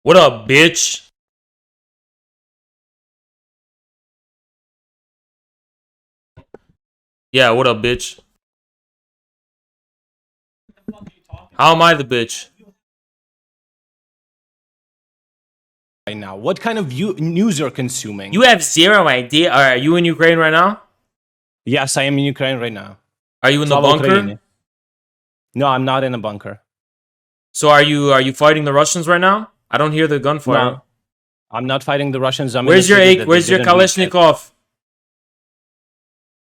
What up, bitch? Yeah, what up, bitch? How am I the bitch? Right now, what kind of news you're consuming? You have zero idea. Are you in Ukraine right now? Yes, I am in Ukraine right now. Are you in the Slava bunker? Ukraini. No, I'm not in a bunker. So are you fighting the Russians right now? I don't hear the gunfire. No, I'm not fighting the Russians. Where's your Kalashnikov?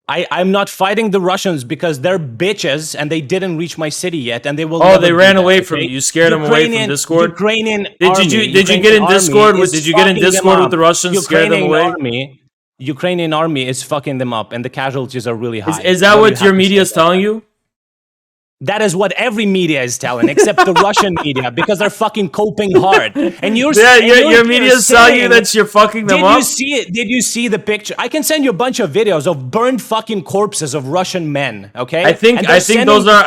I'm not fighting the Russians because they're bitches and they didn't reach my city yet, and they will. Oh, never they do ran that, away okay? from you. You scared them away from Discord. Ukrainian Did you get in Discord with? Did you get in Discord with the Russians? Scare them away. Ukrainian army is fucking them up, and the casualties are really high. Is that what your media is telling you? That is what every media is telling, except the Russian media, because they're fucking coping hard. And your media is telling you that you're fucking them up. Did you see it? Did you see the picture? I can send you a bunch of videos of burned fucking corpses of Russian men. Okay, I think those are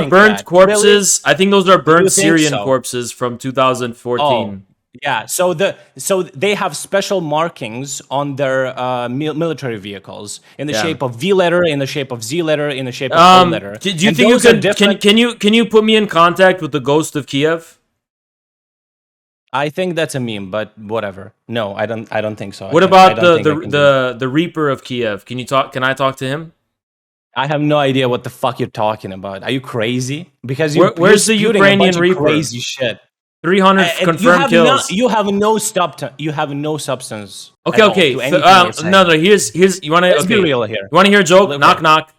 burnt corpses. Really? I think those are burnt Syrian corpses from 2014. Oh. Yeah, so they have special markings on their military vehicles in the shape of V letter, in the shape of Z letter, in the shape of O letter. Do you think you could? Can you put me in contact with the ghost of Kiev? I think that's a meme, but whatever. No, I don't think so. What about the Reaper of Kiev? Can you talk? Can I talk to him? I have no idea what the fuck you're talking about. Are you crazy? Because where's the Ukrainian Reaper? Crazy shit. 300 confirmed kills. You have no substance. Okay. No. Here's you want to. Let's be real here. You want to hear a joke? Knock knock.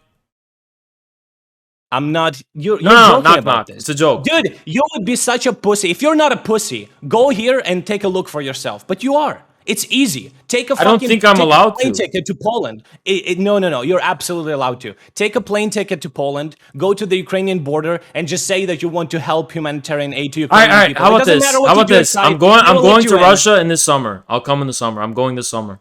I'm not. You're joking knock, about knock. This. It's a joke, dude. You would be such a pussy if you're not a pussy. Go here and take a look for yourself. But you are. It's easy. I don't think I'm allowed to. Ticket to Poland. No. You're absolutely allowed to. Take a plane ticket to Poland. Go to the Ukrainian border and just say that you want to help humanitarian aid to Ukrainian people. How about this? I'm going to Russia in this summer. I'll come in the summer. I'm going this summer.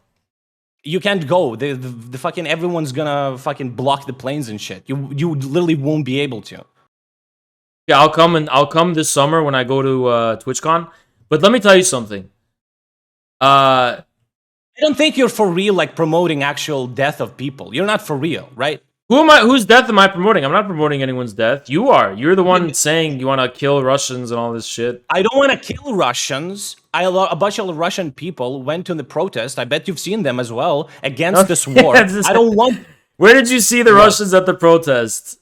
You can't go. The fucking everyone's gonna fucking block the planes and shit. You literally won't be able to. Yeah, I'll come this summer when I go to TwitchCon. But let me tell you something. I don't think you're for real, like promoting actual death of people. You're not for real, right? Whose death am I promoting? I'm not promoting anyone's death. You are. You're the one saying you want to kill Russians and all this shit. I don't want to kill Russians. A bunch of Russian people went to the protest. I bet you've seen them as well against this war. I don't want. Where did you see the Russians at the protest?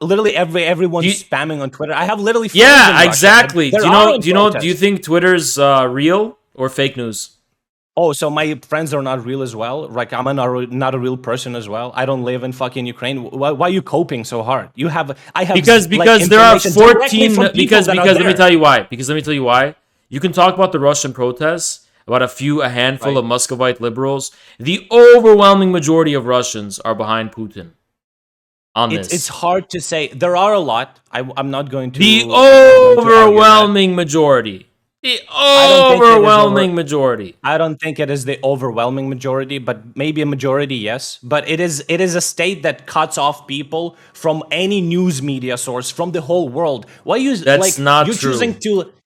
Literally everyone's spamming on Twitter. I have literally exactly. Do you think Twitter's real or fake news? Oh, so my friends are not real as well? Like, I'm not a real person as well? I don't live in fucking Ukraine? Why are you coping so hard? I have because there are 14 because let me tell you why. Because let me tell you why. You can talk about the Russian protests, about a handful of Muscovite liberals. The overwhelming majority of Russians are behind Putin. It's hard to say. There are a lot. I'm not going to. The overwhelming majority. The overwhelming majority. I don't think it is the overwhelming majority, but maybe a majority, yes. But it is a state that cuts off people from any news media source from the whole world. Why you? That's not true.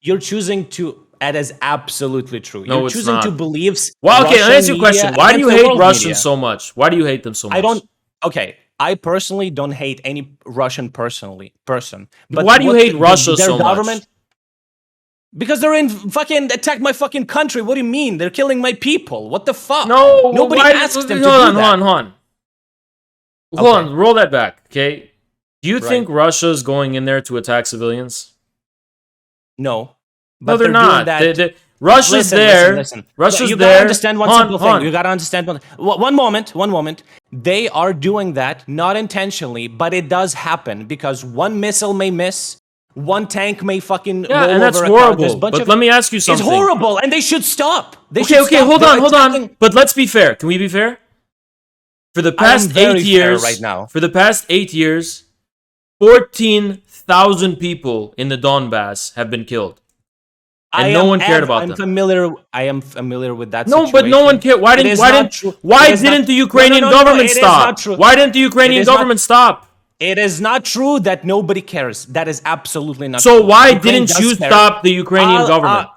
You're choosing to. That is absolutely true. No, you're choosing to believe. Well, okay. Let me ask you a question. Why do you hate Russians so much? Why do you hate them so much? I personally don't hate any Russian person. But why do you hate Russia so much? Because they're fucking attack my fucking country. What do you mean? They're killing my people. What the fuck? No, nobody asked them to do that. Hold on. Roll that back, okay? Do you think Russia's going in there to attack civilians? No. But they're not. Russia's there. Listen. Russia's you there. gotta understand one simple thing. You gotta understand one moment. They are doing that not intentionally, but it does happen because one missile may miss. One tank may fucking roll and that's over horrible. But let me ask you something. It's horrible, and they should stop. Hold on. But let's be fair. Can we be fair? For the past 8 years, right now. For the past 8 years, 14,000 people in the Donbass have been killed, and no one cared about them. I am familiar with that. No, but no one cared. Why didn't the Ukrainian government stop? Why didn't the Ukrainian government stop? It is not true that nobody cares. That is absolutely not So true. why Ukraine didn't you does care. stop the Ukrainian government?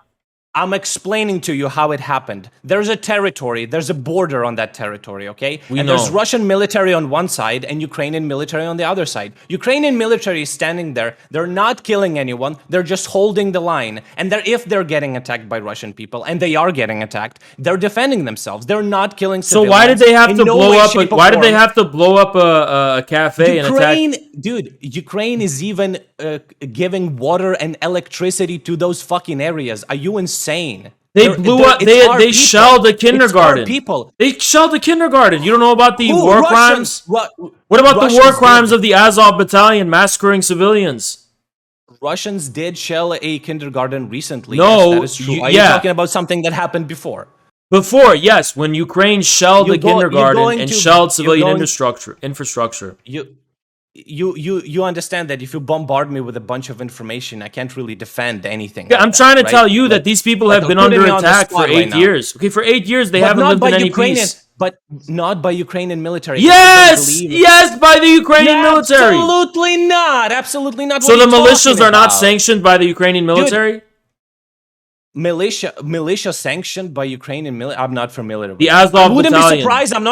I'm explaining to you how it happened. There's a territory, there's a border on that territory, okay? And there's know. Russian military on one side and Ukrainian military on the other side. Ukrainian military is standing there. They're not killing anyone. They're just holding the line. And if they're getting attacked by Russian people, and they are getting attacked, they're defending themselves. They're not killing civilians. So why did they have to blow up? Why did they have to blow up a cafe and attack? Dude, Ukraine is even giving water and electricity to those fucking areas. Are you insane? They blew up. They shelled a kindergarten. People. They shelled a kindergarten. You don't know about the war crimes? What about Russians the war crimes of the Azov battalion massacring civilians? Russians did shell a kindergarten recently. No, yes, that is true. Are you talking about something that happened before? Before, yes, when Ukraine shelled the kindergarten and shelled civilian infrastructure. You understand that if you bombard me with a bunch of information, I can't really defend anything. Yeah, I'm trying to tell you that these people have been under attack for 8 years. Okay, for 8 years they haven't lived in any peace. But not by Ukrainian military. Yes, yes, by the Ukrainian military. Absolutely not. Absolutely not. So the militias are not sanctioned by the Ukrainian military? Dude, militia sanctioned by Ukrainian military. I'm not familiar with the Azov battalion. I wouldn't be surprised. I'm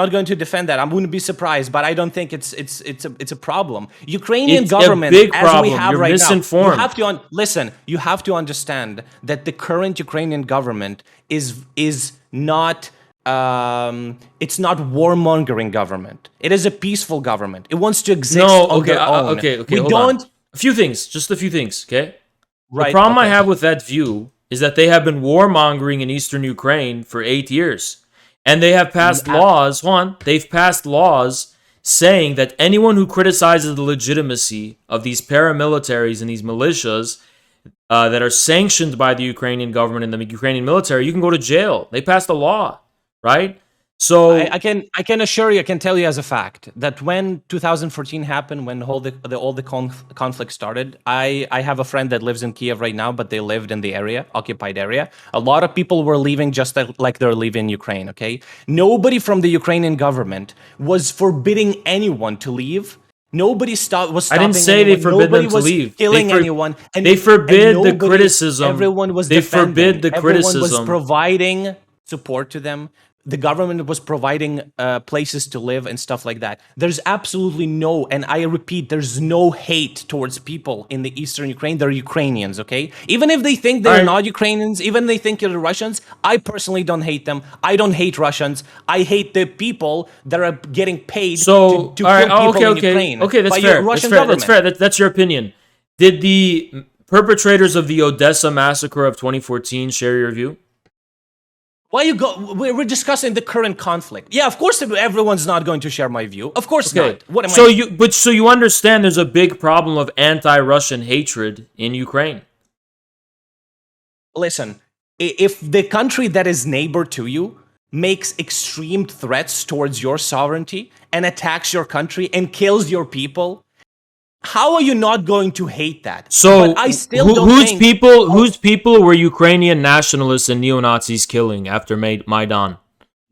not going to defend that. I wouldn't be surprised, but I don't think it's a problem. Ukrainian government, a big problem. As we have You're right misinformed. now, you have to understand that the current Ukrainian government is not it's not warmongering government. It is a peaceful government. It wants to exist on their own. Okay. A few things, just a few things, okay? Right, the problem I have with that view is that they have been warmongering in eastern Ukraine for 8 years. And they have passed laws, they've passed laws saying that anyone who criticizes the legitimacy of these paramilitaries and these militias that are sanctioned by the Ukrainian government and the Ukrainian military, you can go to jail. They passed a law, right? So I can assure you, I can tell you as a fact that when 2014 happened, when all the conflict started, I have a friend that lives in Kiev right now, but they lived in the area, occupied area. A lot of people were leaving just like they're leaving Ukraine. Okay, nobody from the Ukrainian government was forbidding anyone to leave. Nobody was stopping. I didn't say anyone. they forbid Nobody them to leave. Killing anyone. And they forbid the criticism. Everyone was defending. Forbid the criticism. Everyone was providing support to them. The government was providing places to live and stuff like that. There's absolutely no, and I repeat, there's no hate towards people in the eastern Ukraine. They're Ukrainians, okay? Even if they think they're not Ukrainians, even if they think they're Russians, I personally don't hate them. I don't hate Russians. I hate the people that are getting paid to kill people in Ukraine. Okay, that's fair. That's fair. That's your opinion. Did the perpetrators of the Odessa massacre of 2014 share your view? Why you go? We're discussing the current conflict. Yeah, of course, everyone's not going to share my view. Of course not. What am I? So you understand there's a big problem of anti-Russian hatred in Ukraine. Listen, if the country that is neighbor to you makes extreme threats towards your sovereignty and attacks your country and kills your people, how are you not going to hate that? So, I still whose people were Ukrainian nationalists and neo-Nazis killing after Maidan?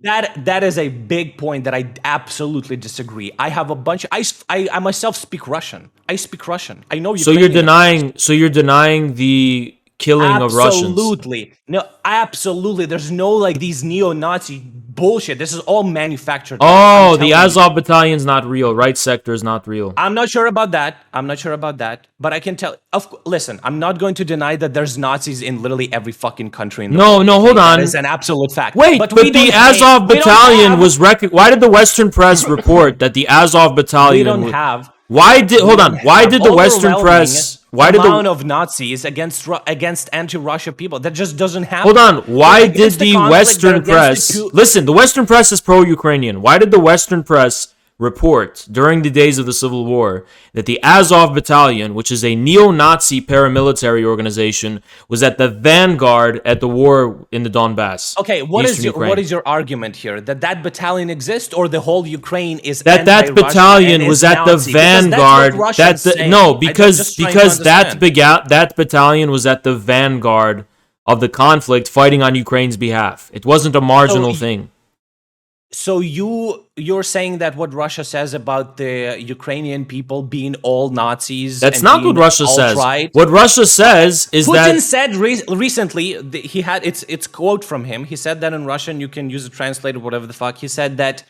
That is a big point that I absolutely disagree. I have a bunch. I myself speak Russian. I speak Russian. I know Ukrainian. So you're denying the killing of Russians. Absolutely. No, absolutely. There's no like these neo-Nazi bullshit. This is all manufactured. Oh, the Azov battalion's not real. Right sector is not real. I'm not sure about that. But I can tell. Listen, I'm not going to deny that there's Nazis in literally every fucking country in the world. No, hold on. That is an absolute fact. Wait, but the Azov battalion was Why did the Western press report that the Azov battalion Why did the Western press amount of Nazis against anti-Russia people? That just doesn't happen. Hold on. Why did the Western press listen? The Western press is pro-Ukrainian. Why did the Western press report during the days of the Civil War that the Azov Battalion, which is a neo-Nazi paramilitary organization, was at the vanguard at the war in the Donbass? Okay, what is your argument here? That battalion exists, or the whole Ukraine is that battalion was at the vanguard? Because that battalion was at the vanguard of the conflict, fighting on Ukraine's behalf. It wasn't a marginal thing. So you're saying that what Russia says about the Ukrainian people being all Nazis? That's and not being what Russia says. alt-right? What Russia says is Putin that said recently, he had it's quote from him. He said that in Russian. You can use it translated, whatever the fuck. He said that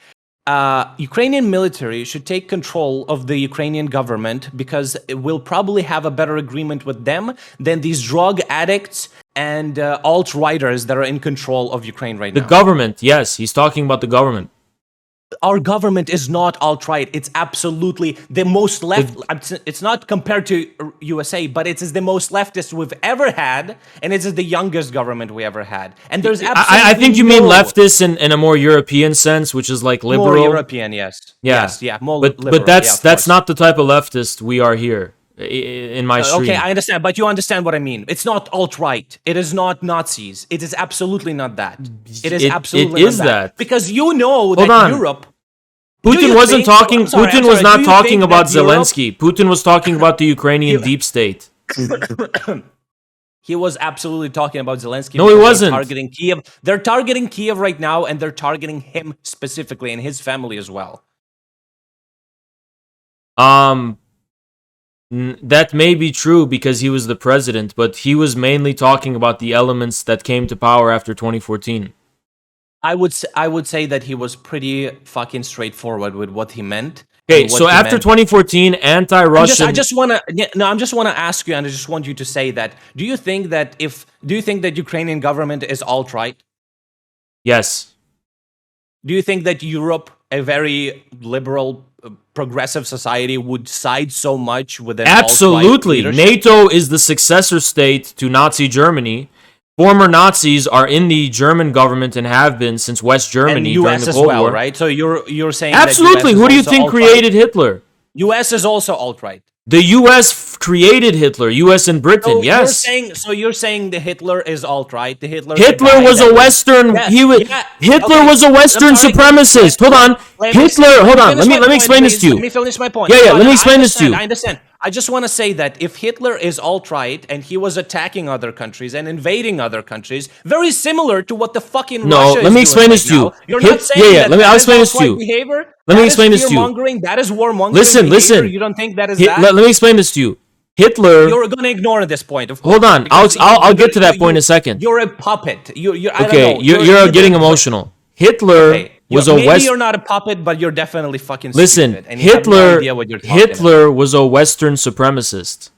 Ukrainian military should take control of the Ukrainian government because it will probably have a better agreement with them than these drug addicts and alt-righters that are in control of Ukraine right the now. government, yes, he's talking about the government. Our government is not alt-right. It's absolutely the most left. It's not compared to USA, but it is the most leftist we've ever had, and it is the youngest government we ever had. And there's absolutely I think you mean leftist in a more European sense, which is like liberal. More European, yes. Yeah. Yes, yeah, more but liberal. But that's not the type of leftist we are here in my stream. Okay, I understand, but you understand what I mean. It's not alt-right. It is not Nazis. It is absolutely not that. It is absolutely not that. Because you know that Europe... Putin wasn't talking... Putin was not talking about Zelensky. Putin was talking about the Ukrainian deep state. He was absolutely talking about Zelensky. No, he wasn't. Targeting Kiev. They're targeting Kiev right now, and they're targeting him specifically and his family as well. That may be true because he was the president, but he was mainly talking about the elements that came to power after 2014. I would say that he was pretty fucking straightforward with what he meant. Okay, so after 2014, anti-Russian... I just want to ask you, and I just want you to say that, do you think that Ukrainian government is alt-right? Yes. Do you think that Europe, a very liberal, progressive society, would side so much with an Absolutely. NATO is the successor state to Nazi Germany. Former Nazis are in the German government and have been since West Germany and during the Cold War. Right? So you're saying absolutely. Who do you think created Hitler? U.S. is also alt-right. The U.S. created Hitler. U.S. and Britain. So yes. You're saying the Hitler is alt-right. The Hitler was a Western. Yes, Hitler was a Western supremacist. Hold on. Hold on. Let me explain this to you. Let me finish my point. Yeah. Let me explain this to you. I understand. I just want to say that if Hitler is alt-right and he was attacking other countries and invading other countries, very similar to what the fucking Russia is let me explain this to you. You're not saying I'll explain this to you. Behavior? Let me explain this to you. That is warmongering. Listen. You don't think that is that? Let me explain this to you. Hitler. You're going to ignore this point, of course. Hold on. I'll get to that point in a second. You're a puppet. You're getting emotional. Hitler was a maybe you're not a puppet, but you're definitely fucking stupid. And Hitler was a Western supremacist.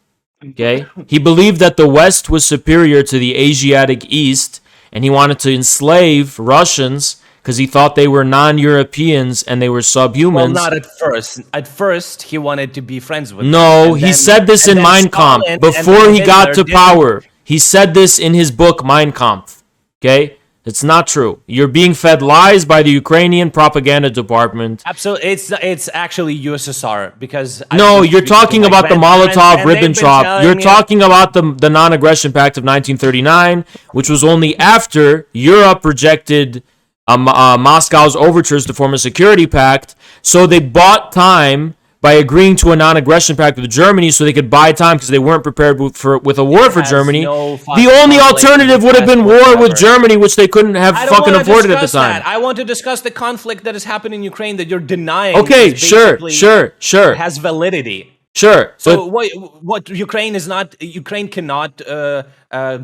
Okay? He believed that the West was superior to the Asiatic East, and he wanted to enslave Russians because he thought they were non-Europeans and they were subhumans. Well, not at first. At first, he wanted to be friends with them. No, he said this in Mein Kampf before he got to power. He said this in his book Mein Kampf. Okay? It's not true. You're being fed lies by the Ukrainian propaganda department. Absolutely, it's actually USSR because you're talking about the Molotov-Ribbentrop. You're talking about the Non-Aggression Pact of 1939, which was only after Europe rejected Moscow's overtures to form a security pact. So they bought time by agreeing to a non-aggression pact with Germany so they could buy time because they weren't prepared with a war for Germany. The only alternative would have been war with Germany, which they couldn't have fucking afforded at the time. I want to discuss the conflict that is happening in Ukraine that you're denying. Okay, sure. Has validity. Sure. So what Ukraine cannot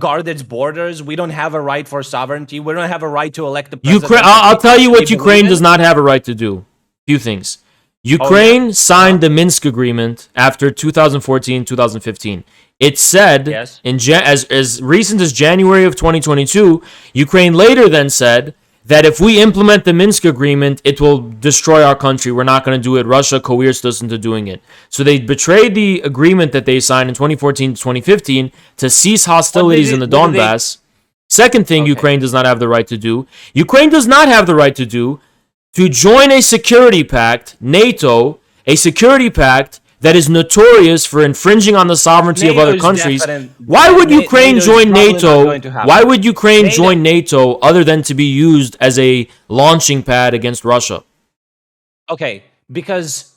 guard its borders. We don't have a right for sovereignty. We don't have a right to elect the president. I'll tell you what Ukraine does not have a right to do. Few things. Ukraine signed the Minsk Agreement after 2014-2015. It said, as recent as January of 2022, Ukraine later then said that if we implement the Minsk Agreement, it will destroy our country. We're not going to do it. Russia coerced us into doing it. So they betrayed the agreement that they signed in 2014-2015 to cease hostilities in the Donbass. Second thing Ukraine does not have the right to do. Ukraine does not have the right to do to join a security pact, NATO, a security pact that is notorious for infringing on the sovereignty of other countries. Why would Ukraine join NATO? Why would Ukraine join NATO other than to be used as a launching pad against Russia? Okay, because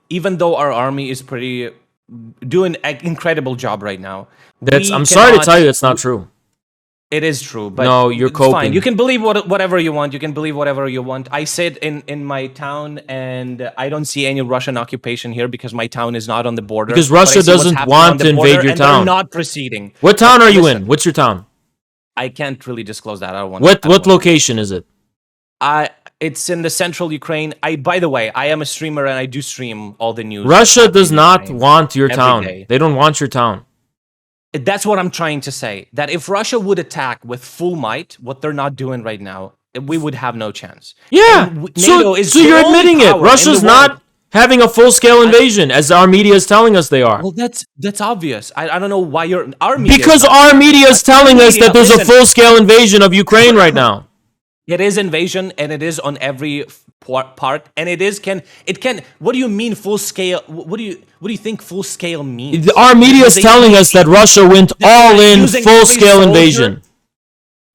even though our army is doing an incredible job right now, I'm sorry to tell you that's not true. It is true, but No, you're it's fine. coping. You can believe whatever you want. You can believe whatever you want. I sit in my town, and I don't see any Russian occupation here because my town is not on the border. Because But I Russia see what's doesn't happening want on the to invade border, your and they're town. not proceeding. What town are you Listen, in? What's your town? I can't really disclose that. I don't want. What location is it? It's in the central Ukraine. By the way, I am a streamer and I do stream all the news. Russia that's does happening in not Ukraine want your every town. day. They don't want your town. That's what I'm trying to say. That if Russia would attack with full might, what they're not doing right now, we would have no chance. Yeah. NATO is So the you're only admitting it. power in Russia's the world. not having a full-scale invasion, as our media is telling us they are. Well, that's obvious. I don't know why our media. Because our media is telling us that there's a Listen. full-scale invasion of Ukraine right now. It is invasion, and it is on every part, and it can. What do you mean full scale? What do you think full scale means? Our media is telling us that Russia went all in using full-scale every invasion. soldier.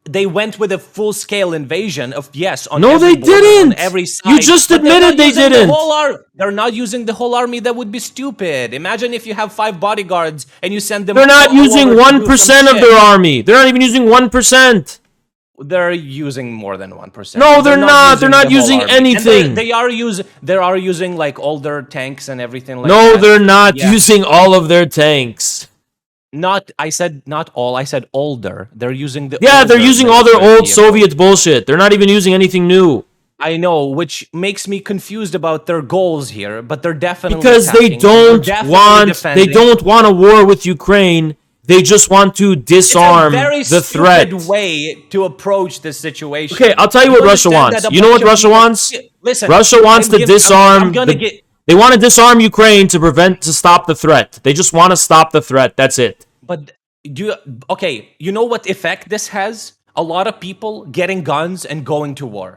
They went with a full scale invasion of on No, every they border, didn't. on every side. You just But they're admitted not they using the didn't. They're not using the whole army. That would be stupid. Imagine if you have 5 bodyguards and you send them. They're not all over using to do 1% some of shit. their army. They're not even using 1%. They're using more than 1%. No, they're not. They're not the whole using army. anything. And they are using like all their tanks and everything like No, that. they're not Yeah. using all of their tanks. I said not all. I said older. They're using the. Yeah, they're older using all their military old vehicles. Soviet bullshit. They're not even using anything new. I know, which makes me confused about their goals here. But they're definitely Because they attacking. They're definitely they defending. don't want a war with Ukraine. They just want to disarm It's a very the threat. stupid way to approach this situation. Okay, I'll tell you what Russia understand wants. that a You know what bunch of Russia people- wants? Listen, Russia wants to disarm. They They want to disarm Ukraine to stop the threat. They just want to stop the threat. That's it. But you know what effect this has? A lot of people getting guns and going to war.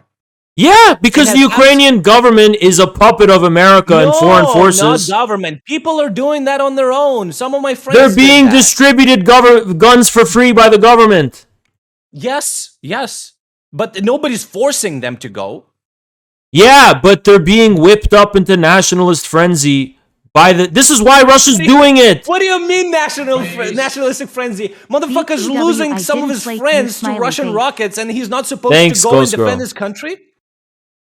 Yeah, because It the has Ukrainian government is a puppet of America and foreign forces. Not government. People are doing that on their own. Some of my friends. They're did being that. distributed guns for free by the government. Yes, but nobody's forcing them to go. Yeah, but they're being whipped up into nationalist frenzy by the. This is why Russia's doing it. What do you mean nationalistic frenzy? Motherfucker's BTW, losing I some of didn't his play friends to smiley Russian face. rockets, and he's not supposed Thanks, to go and Ghost Girl. defend his country.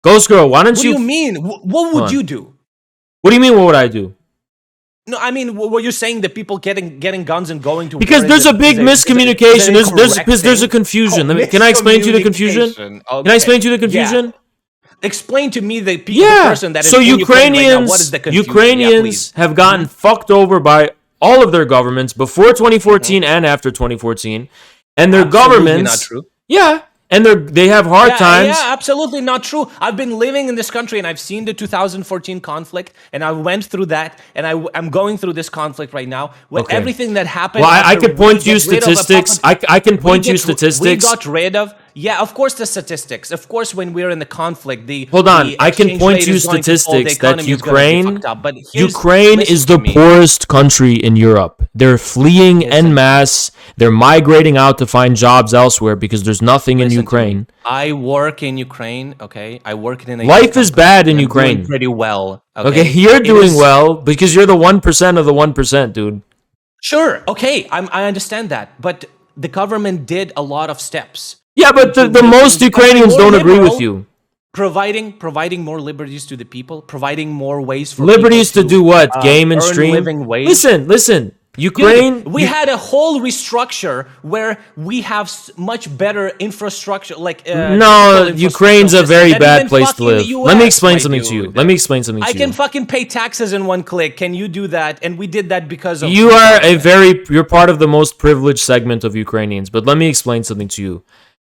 Ghost Girl, why don't What you? do you mean? What would you do? What do you mean? What would I do? No, I mean, what you're saying that people getting guns and going to Because war there's is a big miscommunication. There's a confusion. Can I explain to you the confusion? Miscommunication. Can I explain to you the confusion? Yeah. Explain to me the Yeah. person that is So in Ukraine right now. What is Ukrainians, the confusion? Ukrainians have gotten fucked over by all of their governments before 2014 and after 2014, and their Absolutely governments. not true. Yeah, and they have hard times. Yeah, absolutely not true. I've been living in this country and I've seen the 2014 conflict and I went through that and I'm going through this conflict right now with Okay. everything that happened. Well, I after could point we you get rid of a statistics. puppet- I can point you We statistics. got rid of. Yeah, of course the statistics. Of course, when we're in the conflict, Hold on, the I can exchange point rate you is going to fall, the statistics that economy is gonna be Ukraine, fucked up. But here's- Ukraine listen is to the me. poorest country in Europe. They're fleeing en masse. They're migrating out to find jobs elsewhere because there's nothing in Listen to Ukraine. me. I work in Ukraine. Okay, I work in a Life is bad in I'm Ukraine. doing pretty well. Okay, you're It doing is- well because you're the 1% of the 1%, dude. Sure. Okay, I understand that, but the government did a lot of steps. Yeah, but the most Ukrainians don't agree with you. Providing more liberties to the people, providing more ways for Liberties to people do what? Game and earn stream? living wage. Listen. Dude, Ukraine. we had a whole restructure where we have much better infrastructure. Like No, infrastructure Ukraine's a system very than bad even place to fucking live. the Let me US, explain my something to you. dude. Let me explain something I to can you. fucking pay taxes in one click. Can you do that? And we did that because of You're part of the most privileged segment of Ukrainians, but let me explain something to you.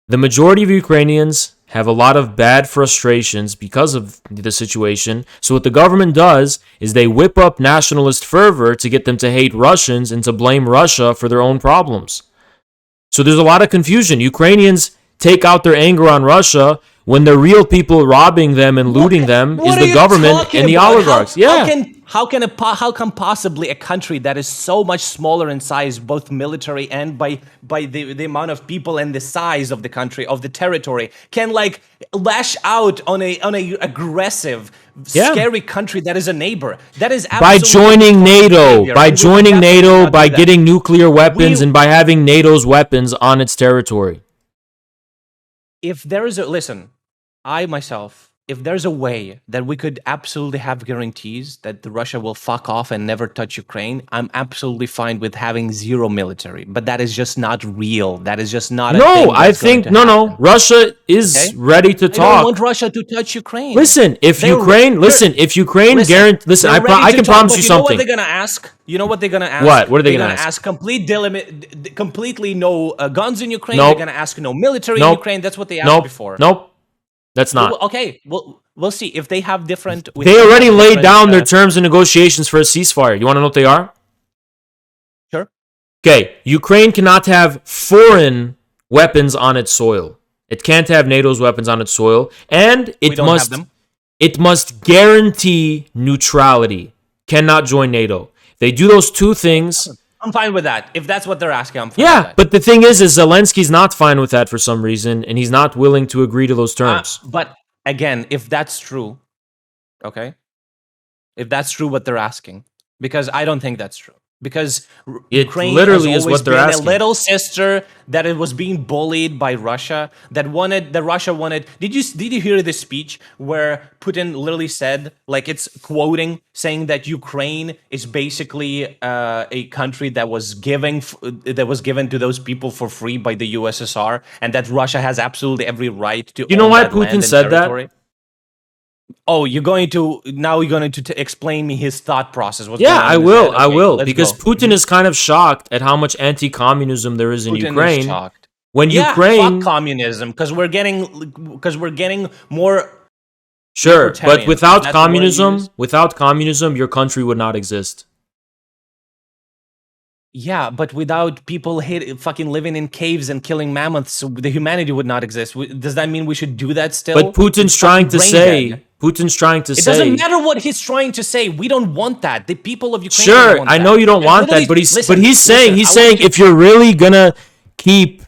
The majority of Ukrainians have a lot of bad frustrations because of the situation. So what the government does is they whip up nationalist fervor to get them to hate Russians and to blame Russia for their own problems. So there's a lot of confusion. Ukrainians take out their anger on Russia when the real people robbing them and looting them is What are the you government talking and the about? oligarchs. How Yeah. can how can possibly a country that is so much smaller in size, both military and by the amount of people and the size of the country, of the territory, can like lash out on a aggressive, scary country that is a neighbor? That is by joining NATO, by getting nuclear weapons, and by having NATO's weapons on its territory. If there is if there's a way that we could absolutely have guarantees that Russia will fuck off and never touch Ukraine, I'm absolutely fine with having zero military. But that is just not real. That is just not. No, I think no. Russia is ready to talk. I don't want Russia to touch Ukraine. Listen, if Ukraine guarantee, listen, I can promise you something. You know what they're gonna ask? You know what they're gonna ask? What? What are they gonna ask? Completely no guns in Ukraine. Nope. They're gonna ask no military in Ukraine. That's what they asked before. Nope. That's not. Okay, we'll see if they have different. They already laid down their terms and negotiations for a ceasefire. You want to know what they are? Sure. Okay, Ukraine cannot have foreign weapons on its soil. It can't have NATO's weapons on its soil, and it must guarantee neutrality. Cannot join NATO. They do those two things. I'm fine with that. If that's what they're asking, I'm fine with that. But the thing is Zelensky's not fine with that for some reason, and he's not willing to agree to those terms. But again, if that's true, okay? If that's true what they're asking, because I don't think that's true. Because Ukraine literally has always been a little sister that it was being bullied by Russia. Russia wanted. Did you hear the speech where Putin literally said, like, it's quoting, saying that Ukraine is basically a country that was given to those people for free by the USSR, and that Russia has absolutely every right to. You know why Putin said that? Oh, you're going to explain me his thought process. I will, because Putin is kind of shocked at how much anti-communism there is in Ukraine. Is shocked. When Ukraine, fuck communism, because we're getting more. Sure, but without communism, your country would not exist. Yeah, but without people fucking living in caves and killing mammoths, the humanity would not exist. Does that mean we should do that still? But Putin's trying to say. It doesn't matter what he's trying to say. We don't want that. The people of Ukraine. Sure, don't want I know you don't want that, but he's saying if you're really gonna keep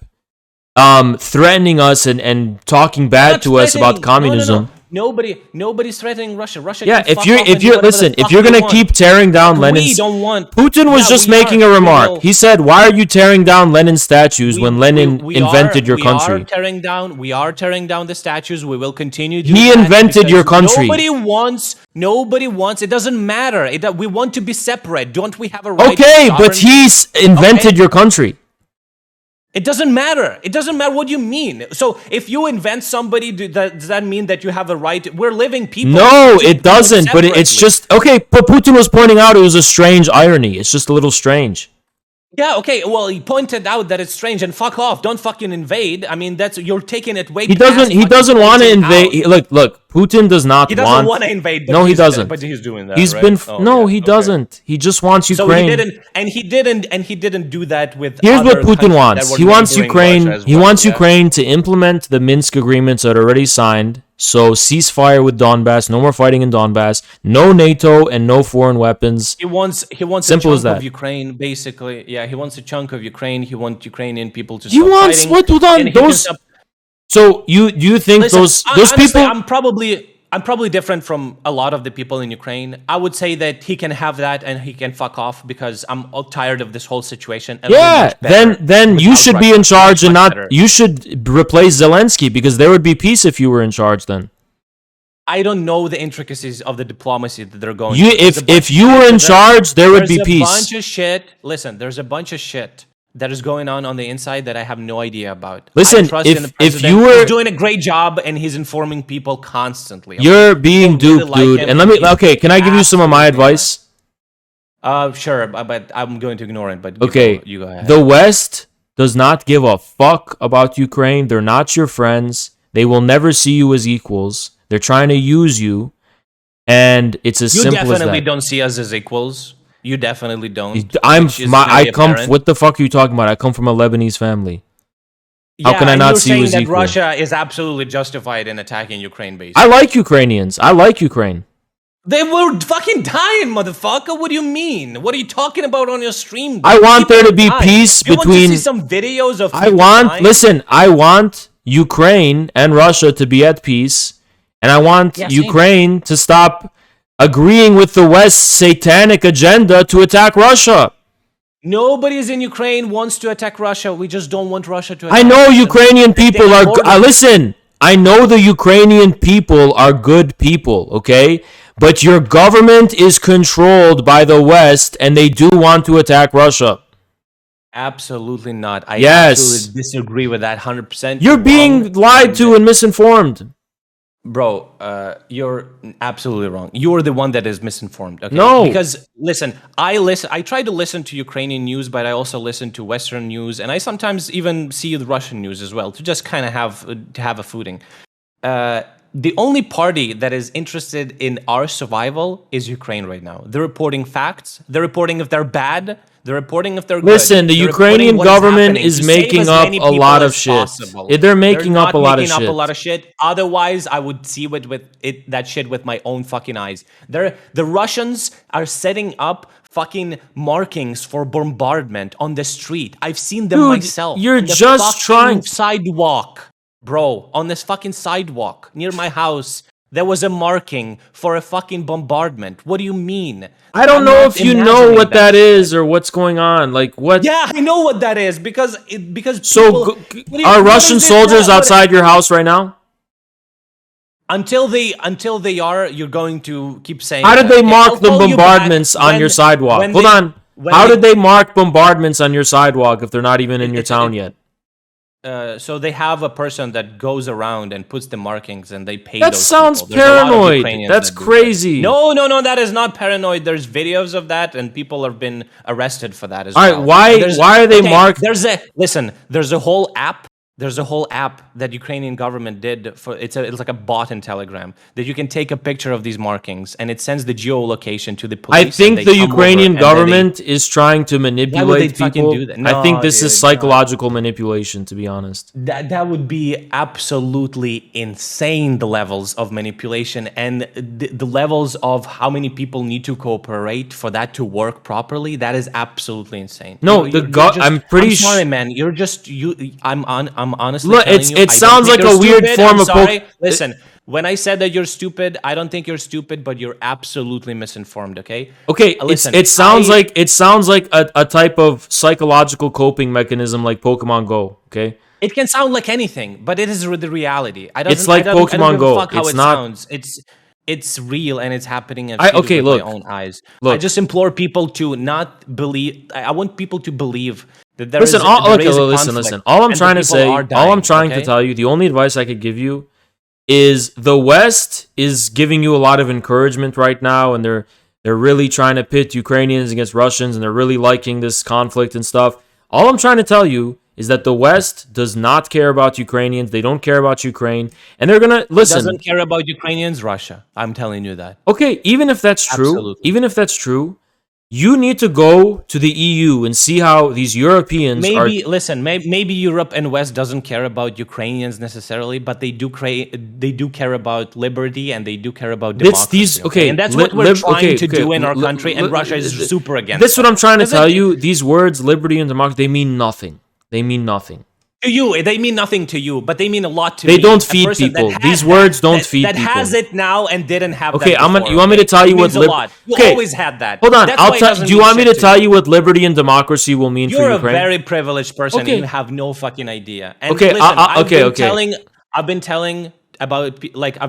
threatening us and talking bad to us about communism. Nobody's threatening Russia. If you're gonna keep tearing down Lenin's, Putin was just making a remark. He said, "Why are you tearing down Lenin's statues when Lenin invented your country?" We are tearing down the statues. We will continue. He invented your country. Nobody wants. It doesn't matter. We want to be separate. Don't we have a right? Okay, but he's invented your country. It doesn't matter. It doesn't matter what you mean. So if you invent somebody, does that mean that you have a right? We're living people. No, it doesn't. But it's just, okay, but Putin was pointing out it was a strange irony. It's just a little strange. Yeah, okay. Well, he pointed out that it's strange, and fuck off. Don't fucking invade. I mean, you're taking it way. He doesn't want to invade. Look, Putin does not. He doesn't want to invade. No, he doesn't. But he's doing that. He doesn't. He just wants Ukraine. So he didn't do that with. Here's what Putin wants. He wants Ukraine. He wants Ukraine to implement the Minsk agreements that are already signed. So ceasefire with Donbass, no more fighting in Donbass, no NATO and no foreign weapons. He wants Simple a as chunk that. of Ukraine, basically. Yeah, he wants a chunk of Ukraine. He wants Ukrainian people to stop fighting. Hold on, those. So you think those honestly, people? I'm probably different from a lot of the people in Ukraine. I would say that he can have that and he can fuck off because I'm tired of this whole situation. Yeah, then you should be in charge and not. You should replace Zelensky because there would be peace if you were in charge then. I don't know the intricacies of the diplomacy that they're going. If you were in charge, there would be peace. There's a bunch of shit. Listen, there's a bunch of shit that is going on the inside that I have no idea about. Listen, if you were doing a great job and he's informing people constantly. You're being duped, dude. And can I give you some of my advice? Sure, but I'm going to ignore it. But you go ahead. The West does not give a fuck about Ukraine. They're not your friends. They will never see you as equals. They're trying to use you, and it's as simple as that. You definitely don't see us as equals. You definitely don't. What the fuck are you talking about? I come from a Lebanese family. How can I not see you as equal? Russia is absolutely justified in attacking Ukraine, basically. I like Ukrainians. I like Ukraine. They were fucking dying, motherfucker. What do you mean? What are you talking about on your stream? I want there to be peace between. You want to see some videos of? I want Ukraine and Russia to be at peace, and I want Ukraine to stop agreeing with the West's satanic agenda to attack Russia. Nobody in Ukraine wants to attack Russia. We just don't want Russia to attack. I know Ukrainian people are. Listen, I know the Ukrainian people are good people. Okay. But your government is controlled by the West, and they do want to attack Russia. Absolutely not. I absolutely disagree with that 100%. You're being lied to and misinformed. Bro, you're absolutely wrong. You're the one that is misinformed. Okay? No. Because, listen, I try to listen to Ukrainian news, but I also listen to Western news, and I sometimes even see the Russian news as well, to just kind of have a footing. The only party that is interested in our survival is Ukraine right now. They're reporting facts. They're reporting if they're bad. They're reporting if they're good. Listen, the Ukrainian government is making up a lot of shit. They're making up a lot of shit. Otherwise, I would see that shit with my own fucking eyes. The Russians are setting up fucking markings for bombardment on the street. I've seen them myself. You're just trying sidewalk. Bro, on this fucking sidewalk near my house, there was a marking for a fucking bombardment. What do you mean? I don't know if you know what that is or what's going on. Like what? Yeah, I know what that is because so are Russian soldiers outside your house right now? Until they are, you're going to keep saying. How did they mark the bombardments on your sidewalk? Hold on. How did they mark bombardments on your sidewalk if they're not even in your town yet? So they have a person that goes around and puts the markings, and they pay. That sounds paranoid. That's crazy. No, that is not paranoid. There's videos of that, and people have been arrested for that as well. All right, why are they marked? There's a whole app. There's a whole app that Ukrainian government did for it's like a bot in Telegram that you can take a picture of these markings and it sends the geolocation to the police. I think the Ukrainian government is trying to manipulate people. I think this is psychological manipulation, to be honest. That would be absolutely insane, the levels of manipulation and the levels of how many people need to cooperate for that to work properly. That is absolutely insane. No, I'm pretty sure. I'm sorry, man. I'm honestly look, telling you, it sounds like a weird form of. Listen, when I said that you're stupid, I don't think you're stupid, but you're absolutely misinformed. Okay. Okay. Listen, it sounds like a type of psychological coping mechanism, like Pokemon Go. Okay. It can sound like anything, but it is the reality. It's like Pokemon Go. It's not. It's real and it's happening. My own eyes. I just implore people to not believe. I want people to believe. Listen. All I'm trying to say, all I'm trying to tell you, the only advice I could give you is the West is giving you a lot of encouragement right now, and they're really trying to pit Ukrainians against Russians, and they're really liking this conflict and stuff. All I'm trying to tell you is that the West does not care about Ukrainians. They don't care about Ukraine, and they're gonna listen. Doesn't care about Ukrainians, Russia. I'm telling you that. Okay, even if that's true, you need to go to the EU and see how these Europeans maybe Europe and West doesn't care about Ukrainians necessarily, but they do care about liberty and they do care about democracy. And that's what we're trying to do in our country, and Russia is super against. That's what I'm trying to tell you. These words, liberty and democracy, they mean nothing. They mean nothing. To you, they mean nothing to you, but they mean a lot to me. They don't feed people. These words don't feed people. That has it now and didn't have that before. You want me to tell you what liberty... You always had that. Hold on. Do you want me to tell you what liberty and democracy will mean for Ukraine? You're a very privileged person and you have no fucking idea. And listen, I've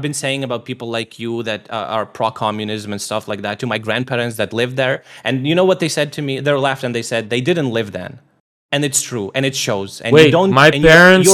been saying about people like you that are pro-communism and stuff like that to my grandparents that lived there. And you know what they said to me? They laughed and they said they didn't live then. And it's true, and it shows. And my parents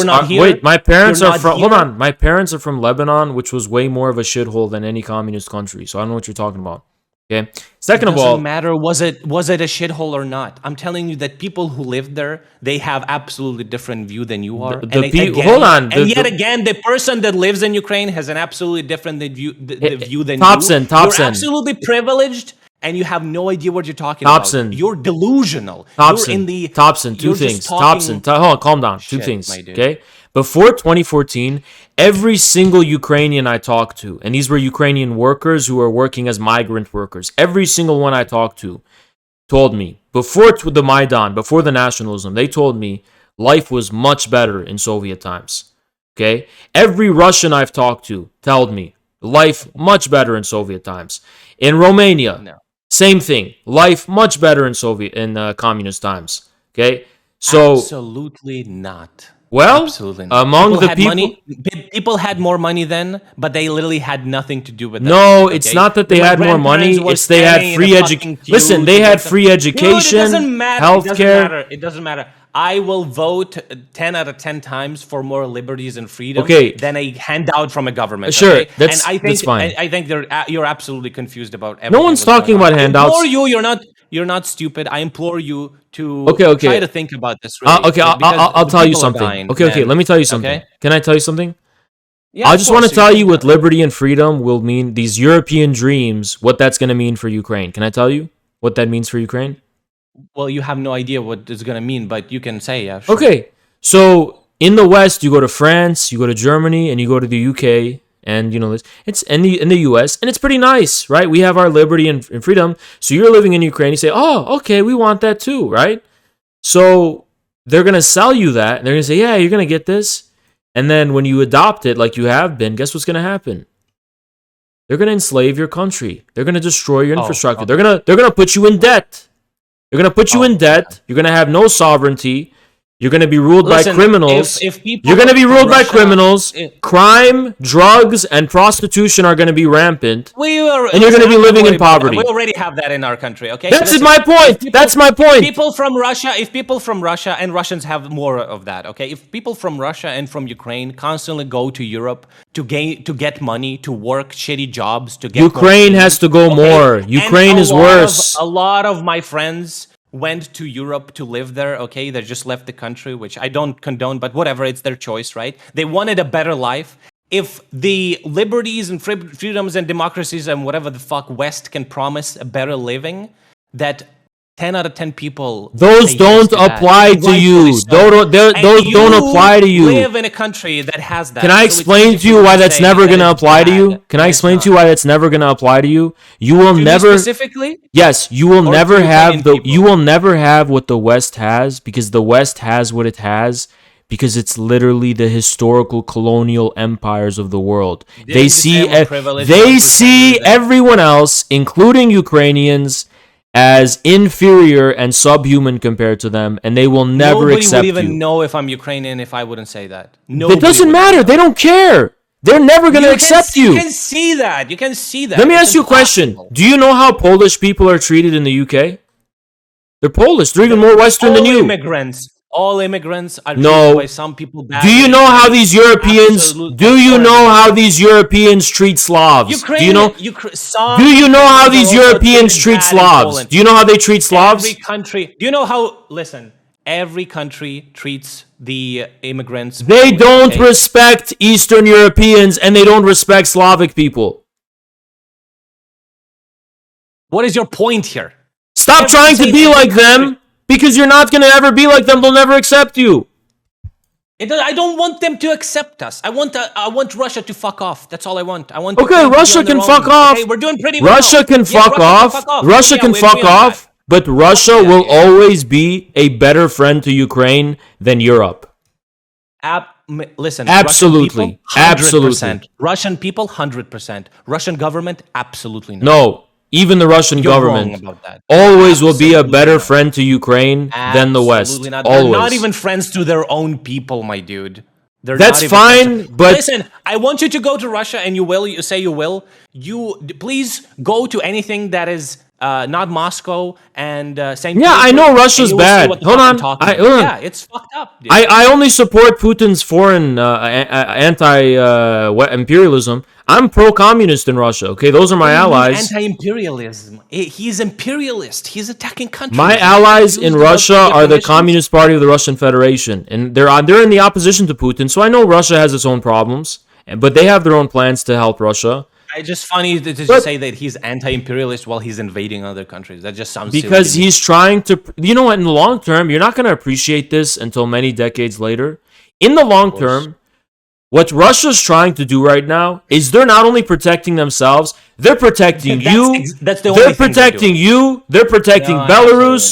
are from Lebanon, which was way more of a shithole than any communist country. So I don't know what you're talking about. Okay. Second of all, doesn't matter was it a shithole or not. I'm telling you that people who live there, they have absolutely different view than you are. Yet again, the person that lives in Ukraine has an absolutely different view than you. Thompson. You're absolutely privileged. and you have no idea what you're talking Thompson. about. You're delusional. Thompson. You're in the Thompson. Two you're things. just talking- Thompson. Hold on. Calm down. Two Shit, things. my dude. Okay. Before 2014, every single Ukrainian I talked to, and these were Ukrainian workers who are working as migrant workers, every single one I talked to told me, before the Maidan, before the nationalism, they told me life was much better in Soviet times. Okay? Every Russian I've talked to told me life much better in Soviet times. In Romania, same thing. Life much better in communist times. Okay? So absolutely not. Well, absolutely not. Among the people, people had more money then, but they literally had nothing to do with that. No, it's not that they had more money. It's they had free education. Listen, they had free education, healthcare. It doesn't matter. I will vote 10 out of 10 times for more liberties and freedom than a handout from a government. Sure, okay? That's fine. I think you're absolutely confused about everything. No one's talking about handouts. I implore you, you're not stupid. I implore you to try to think about this. Really, I'll tell you something. Dying, okay, let me tell you something. Okay? Can I tell you something? Yeah, I just want to tell you what liberty and freedom will mean, these European dreams, what that's going to mean for Ukraine. Can I tell you what that means for Ukraine? Well, you have no idea what it's going to mean, but you can say, yeah. Sure. Okay, so in the West, you go to France, you go to Germany, and you go to the UK, and it's in the US, and it's pretty nice, right? We have our liberty and freedom. So you're living in Ukraine, you say, oh, okay, we want that too, right? So they're going to sell you that, and they're going to say, yeah, you're going to get this. And then when you adopt it like you have been, guess what's going to happen? They're going to enslave your country. They're going to destroy your infrastructure. Okay. They're going to put you in debt. They're going to put you in debt. You're going to have no sovereignty. You're going to be ruled by criminals. You're going to be ruled by criminals. Crime, drugs, and prostitution are going to be rampant. And you're going to be living in poverty. We already have that in our country, okay? That's my point. That's my point. People from Russia, if people from Russia, and Russians have more of that, okay? If people from Russia and from Ukraine constantly go to Europe to get money, to work shitty jobs, to get Ukraine has to go more. Ukraine is worse. A lot of my friends went to Europe to live there, okay? They just left the country, which I don't condone, but whatever, it's their choice, right? They wanted a better life. If the liberties and freedoms and democracies and whatever the fuck West can promise a better living, that 10 out of 10 people... Those don't apply to you. Those don't apply to you. You live in a country that has that. Can I explain to you why that's never going to apply to you? Can I explain to you why that's never going to apply to you? You will never... Specifically? Yes, you will never have you will never have what the West has, because the West has what it has because it's literally the historical colonial empires of the world. They see everyone else, including Ukrainians, as inferior and subhuman compared to them, and they will never accept you. Nobody would even know if I'm Ukrainian if I wouldn't say that. It doesn't matter. They don't care. They're never going to accept you. You can see that. You can see that. Let me ask you a question. Do you know how Polish people are treated in the UK? They're Polish. They're even more Western than you. All immigrants are treated by some people badly. Do you know how these Europeans? Do you know how these Europeans treat Slavs? Do you know how these Europeans treat Slavs? Do you know how they treat Slavs? Every country. Do you know how? Listen, every country treats the immigrants. They don't respect Eastern Europeans, and they don't respect Slavic people. What is your point here? Stop trying to be like them. Because you're not going to ever be like them. They'll never accept you. I don't want them to accept us. I want Russia to fuck off. That's all I want. Okay, Russia can fuck off. Okay, we're doing pretty well. Russia can fuck off. Russia can fuck off. But Russia will always be a better friend to Ukraine than Europe. Listen, absolutely. Absolutely. Russian people, 100%. Russian government, absolutely not. No. Even the Russian government always will be a better friend to Ukraine than the West. Not. Always. They're not even friends to their own people, my dude. That's fine, but listen, I want you to go to Russia, and you say you will. Please go to anything that is not Moscow and St. Yeah, I know Russia's bad. Hold on. Yeah, it's fucked up, dude. I only support Putin's foreign anti-imperialism. I'm pro-communist in Russia, okay? Those are my allies. Anti-imperialism. He's imperialist. He's attacking countries. My allies in Russia are the Communist Party of the Russian Federation, and they're in the opposition to Putin, so I know Russia has its own problems, but they have their own plans to help Russia. I just funny to just say that he's anti-imperialist while he's invading other countries. That just sounds because silly. he's trying to. You know what? In the long term, you're not going to appreciate this until many decades later. In the long term, what Russia's trying to do right now is they're not only protecting themselves, they're protecting you. That's the they're only thing protecting you. They're protecting Belarus,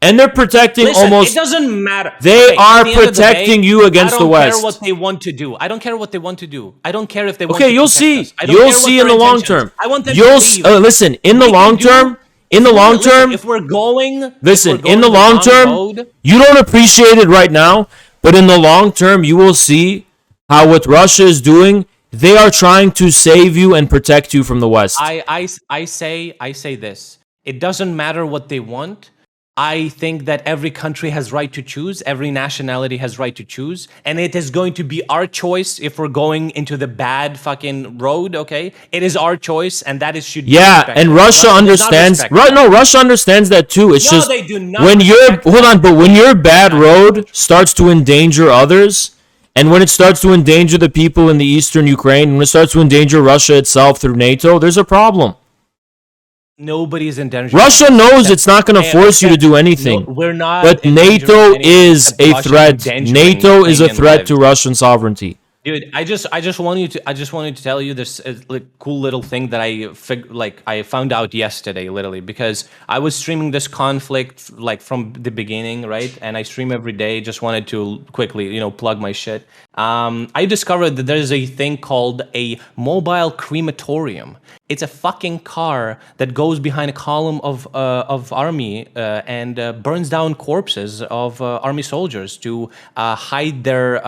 and they're protecting almost. It doesn't matter. They are protecting you against the West. I don't care what they want to do. I don't care what they want to do. I don't care if they want Okay, to you'll see. us. I don't You'll care what see in their the long intentions. term. I want them You'll to leave. listen in the long term. In the long term, if we're going, listen. In the long term, you don't appreciate it right now, but in the long term, you will see how what Russia is doing. They are trying to save you and protect you from the West. I say this. It doesn't matter what they want. I think that every country has right to choose. Every nationality has right to choose. And it is going to be our choice if we're going into the bad fucking road, okay? It is our choice, and that is should be respected. And Russia understands. Russia understands that too. It's just they do not when when your bad road starts to endanger others, and when it starts to endanger the people in the eastern Ukraine, when it starts to endanger Russia itself through NATO, there's a problem. Nobody is endangering. Russia knows it's not going to force you to do anything. No, we're not. But NATO is a threat. NATO is a threat to Russian sovereignty. Dude, I just wanted to tell you this like cool little thing that I found out yesterday, literally, because I was streaming this conflict like from the beginning, right? And I stream every day. Just wanted to quickly, plug my shit. I discovered that there's a thing called a mobile crematorium. It's a fucking car that goes behind a column of army and burns down corpses of army soldiers to hide their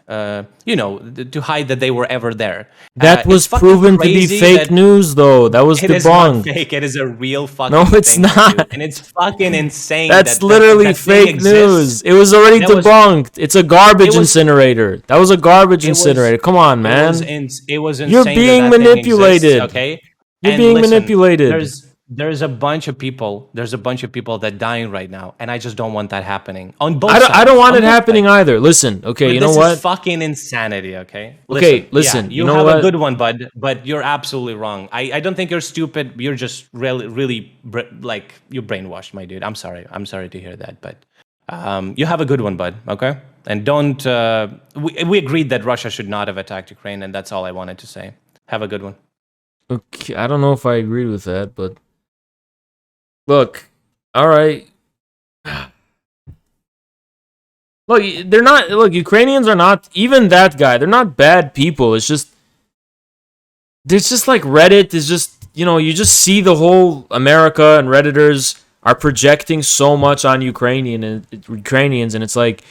to hide that they were ever there. That was proven to be fake news, though. That was debunked. It is not fake. It is a real fucking No, it's thing, not. dude. And it's fucking insane. That's literally fake news. It was already debunked. It's a garbage incinerator. That was a garbage incinerator. Come on, man. It was insane. You're being manipulated. Okay? You're being manipulated. There's a bunch of people. There's a bunch of people that dying right now, and I just don't want that happening on both sides. I don't want it happening either. Listen, okay, you know what? This is fucking insanity. Okay. Listen. You have a good one, bud, but you're absolutely wrong. I don't think you're stupid. You're just really like you're brainwashed, my dude. I'm sorry. I'm sorry to hear that, but you have a good one, bud. Okay, and don't. We agreed that Russia should not have attacked Ukraine, and that's all I wanted to say. Have a good one. Okay, I don't know if I agree with that, but. Look, all right. Look, they're not. Look, Ukrainians are not even that guy. They're not bad people. It's just like Reddit is just you just see the whole America and Redditors are projecting so much on Ukrainians, and it's like